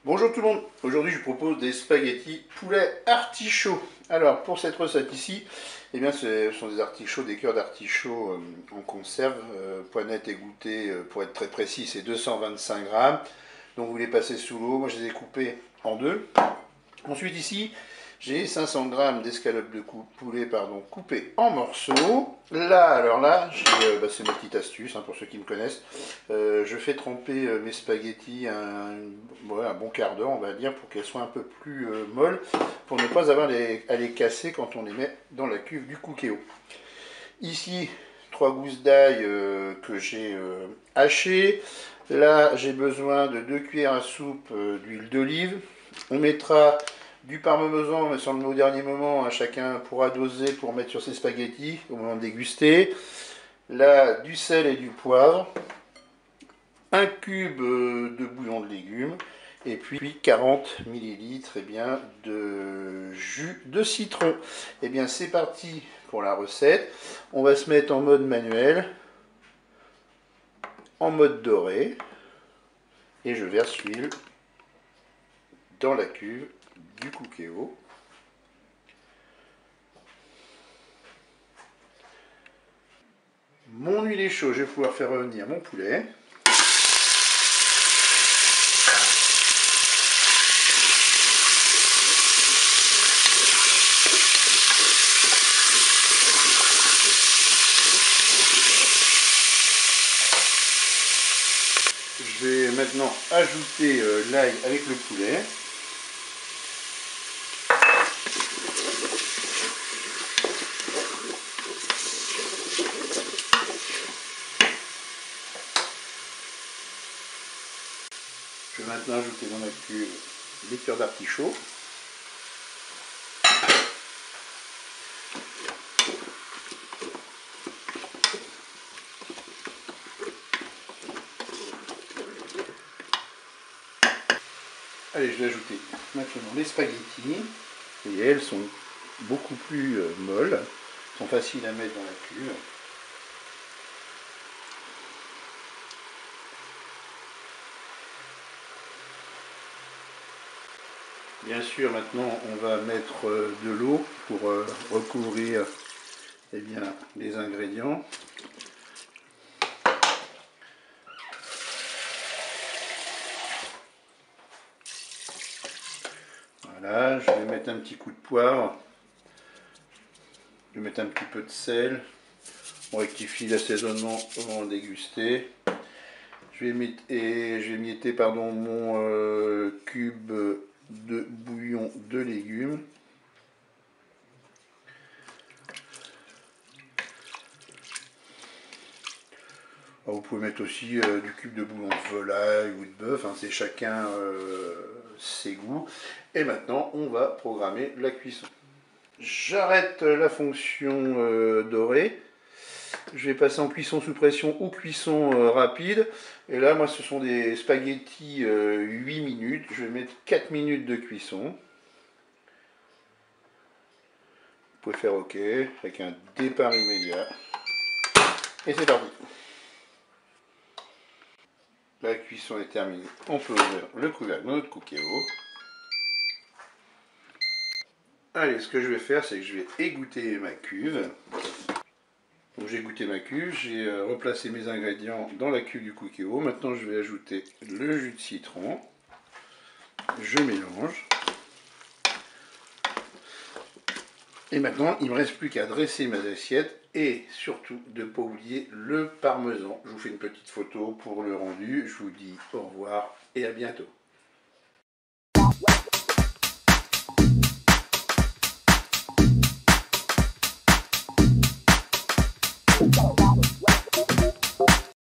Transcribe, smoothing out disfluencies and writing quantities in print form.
Bonjour tout le monde, aujourd'hui je vous propose des spaghettis poulet artichaut. Alors pour cette recette ici, eh bien ce sont des artichauts, des cœurs d'artichaut en conserve, poinettes égouttées, pour être très précis c'est 225 grammes. Donc vous les passez sous l'eau, moi je les ai coupés en deux. Ensuite ici, j'ai 500 grammes d'escalope de poulet coupées en morceaux. Alors là, c'est ma petite astuce hein, pour ceux qui me connaissent. Je fais tremper mes spaghettis un bon quart d'heure, on va dire, pour qu'elles soient un peu plus molles, pour ne pas avoir à les casser quand on les met dans la cuve du Cookéo. Ici, 3 gousses d'ail que j'ai hachées. Là, j'ai besoin de 2 cuillères à soupe d'huile d'olive. On mettra du parmesan, mais sans le mettre au dernier moment, hein, chacun pourra doser pour mettre sur ses spaghettis au moment de déguster. Là, du sel et du poivre, un cube de bouillon de légumes, et puis 40 millilitres de jus de citron. Et bien c'est parti pour la recette. On va se mettre en mode manuel, en mode doré, et je verse l'huile dans la cuve du Cookéo. Mon huile est chaude, je vais pouvoir faire revenir mon poulet. Je vais maintenant ajouter l'ail avec le poulet. Je vais maintenant ajouter dans la cuve les cœurs d'artichaut. Allez, je vais ajouter maintenant les spaghettis. Et elles sont beaucoup plus molles, sont faciles à mettre dans la cuve. Bien sûr, maintenant on va mettre de l'eau pour recouvrir les ingrédients. Voilà, je vais mettre un petit coup de poivre. Je vais mettre un petit peu de sel. On rectifie l'assaisonnement au moment de déguster. Je vais mietter mon cube de bouillon de légumes. Alors, vous pouvez mettre aussi du cube de bouillon de volaille ou de bœuf, hein, c'est chacun ses goûts. Et maintenant, on va programmer la cuisson. J'arrête la fonction dorée. Je vais passer en cuisson sous pression ou cuisson rapide. Et là, moi, ce sont des spaghettis 8 minutes. Je vais mettre 4 minutes de cuisson. Vous pouvez faire OK avec un départ immédiat. Et c'est parti. La cuisson est terminée. On peut ouvrir le couvercle de notre Cookéo. Allez, ce que je vais faire, c'est que je vais égoutter ma cuve. Donc j'ai goûté ma cuve, j'ai replacé mes ingrédients dans la cuve du Cookéo. Maintenant, je vais ajouter le jus de citron. Je mélange. Et maintenant, il ne me reste plus qu'à dresser mes assiettes et surtout de ne pas oublier le parmesan. Je vous fais une petite photo pour le rendu. Je vous dis au revoir et à bientôt.